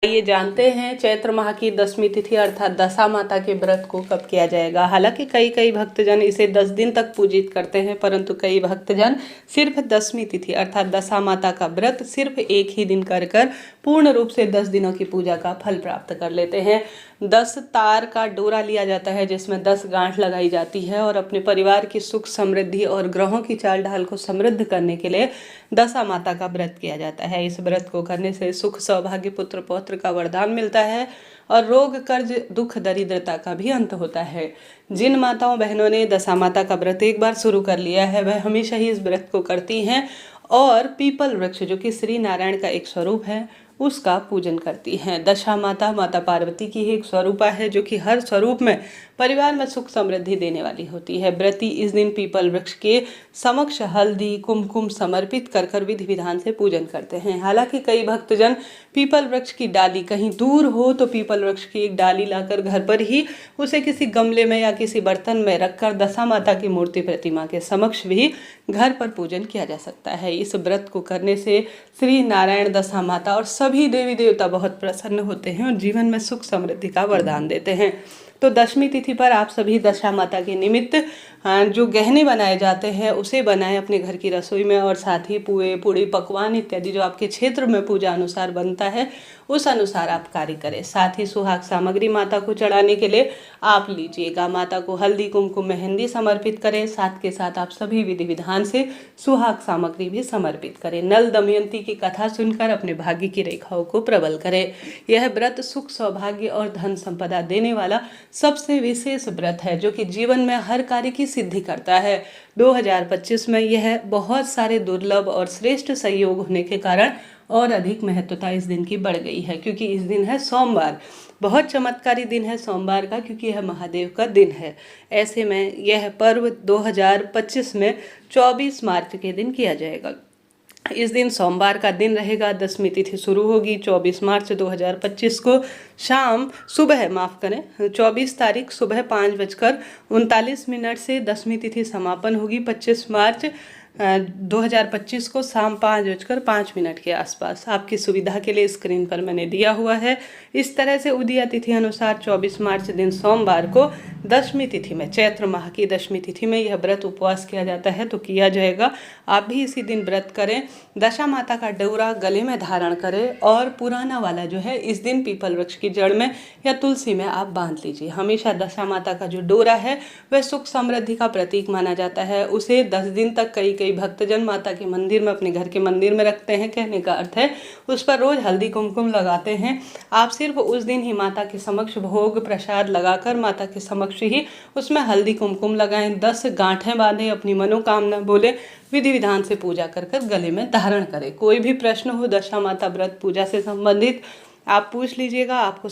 ये जानते हैं चैत्र माह की दशमी तिथि अर्थात दशा माता के व्रत को कब किया जाएगा। हालांकि कई भक्तजन इसे 10 दिन तक पूजित करते हैं, परंतु कई भक्तजन सिर्फ दशमी तिथि अर्थात दशा माता का व्रत सिर्फ एक ही दिन कर पूर्ण रूप से 10 दिनों की पूजा का फल प्राप्त कर लेते हैं। 10 तार का डोरा लिया जाता है जिसमें 10 गांठ लगाई जाती है और अपने परिवार की सुख समृद्धि और ग्रहों की चाल ढाल को समृद्ध करने के लिए दशा माता का व्रत किया जाता है। इस व्रत को करने से सुख सौभाग्य पुत्र पौत्र का वरदान मिलता है और रोग कर्ज दुख दरिद्रता का भी अंत होता है। जिन माताओं बहनों ने दशा माता का व्रत एक बार शुरू कर लिया है वह हमेशा ही इस व्रत को करती हैं और पीपल वृक्ष जो कि श्री नारायण का एक स्वरूप है उसका पूजन करती हैं। दशा माता माता पार्वती की ही एक स्वरूपा है जो कि हर स्वरूप में परिवार में सुख समृद्धि देने वाली होती है। व्रती इस दिन पीपल वृक्ष के समक्ष हल्दी कुमकुम समर्पित कर विधि विधान से पूजन करते हैं। हालांकि कई भक्तजन पीपल वृक्ष की डाली कहीं दूर हो तो पीपल वृक्ष की एक डाली लाकर घर पर ही उसे किसी गमले में या किसी बर्तन में रखकर दशा माता की मूर्ति प्रतिमा के समक्ष भी घर पर पूजन किया जा सकता है। इस व्रत को करने से श्री नारायण दशा माता और सभी देवी देवता बहुत प्रसन्न होते हैं और जीवन में सुख समृद्धि का वरदान देते हैं। तो दशमी तिथि पर आप सभी दशा माता के निमित्त जो गहने बनाए जाते हैं उसे बनाएं अपने घर की रसोई में और साथ ही पुए पूड़ी पकवान इत्यादि जो आपके क्षेत्र में पूजा अनुसार बनता है उस अनुसार आप कार्य करें। साथ ही सुहाग सामग्री माता को चढ़ाने के लिए आप लीजिएगा। माता को हल्दी कुमकुम मेहंदी समर्पित करें, साथ के साथ आप सभी विधि विधान से सुहाग सामग्री भी समर्पित करें। नल दमयंती की कथा सुनकर अपने भाग्य की रेखाओं को प्रबल करें। यह व्रत सुख सौभाग्य और धन संपदा देने वाला सबसे विशेष व्रत है जो कि जीवन में हर कार्य की सिद्धि करता है। 2025 में यह बहुत सारे दुर्लभ और श्रेष्ठ संयोग होने के कारण और अधिक महत्वता इस दिन की बढ़ गई है क्योंकि इस दिन है सोमवार। बहुत चमत्कारी दिन है सोमवार का क्योंकि यह महादेव का दिन है। ऐसे में यह पर्व 2025 में 24 मार्च के दिन किया जाएगा। इस दिन सोमवार का दिन रहेगा। दशमी तिथि शुरू होगी 24 मार्च 2025 को सुबह 24 तारीख सुबह 5:39 से दशमी तिथि समापन होगी। 25 मार्च 2025 को शाम 5:05 के आसपास। आपकी सुविधा के लिए स्क्रीन पर मैंने दिया हुआ है। इस तरह से उदया तिथि अनुसार 24 मार्च दिन सोमवार को दशमी तिथि में चैत्र माह की दशमी तिथि में यह व्रत उपवास किया जाता है तो किया जाएगा। आप भी इसी दिन व्रत करें। दशा माता का डोरा गले में धारण करें और पुराना वाला जो है इस दिन पीपल वृक्ष की जड़ में या तुलसी में आप बांध लीजिए। हमेशा दशा माता का जो डोरा है वह सुख समृद्धि का प्रतीक माना जाता है। उसे 10 दिन तक कई भक्तजन माता के मंदिर में अपने घर के मंदिर में रखते हैं। कहने का अर्थ है उस पर रोज हल्दी कुमकुम लगाते हैं। आप सिर्फ उस दिन ही माता के समक्ष भोग प्रसाद लगाकर माता के समक्ष ही उसमें हल्दी कुमकुम लगाएं। 10 गांठें बांधें, अपनी मनोकामना बोले, विधि विधान से पूजा कर गले में धारण करें। कोई भी प्रश्न हो दशा माता व्रत पूजा से संबंधित आप पूछ लीजिएगा। आपको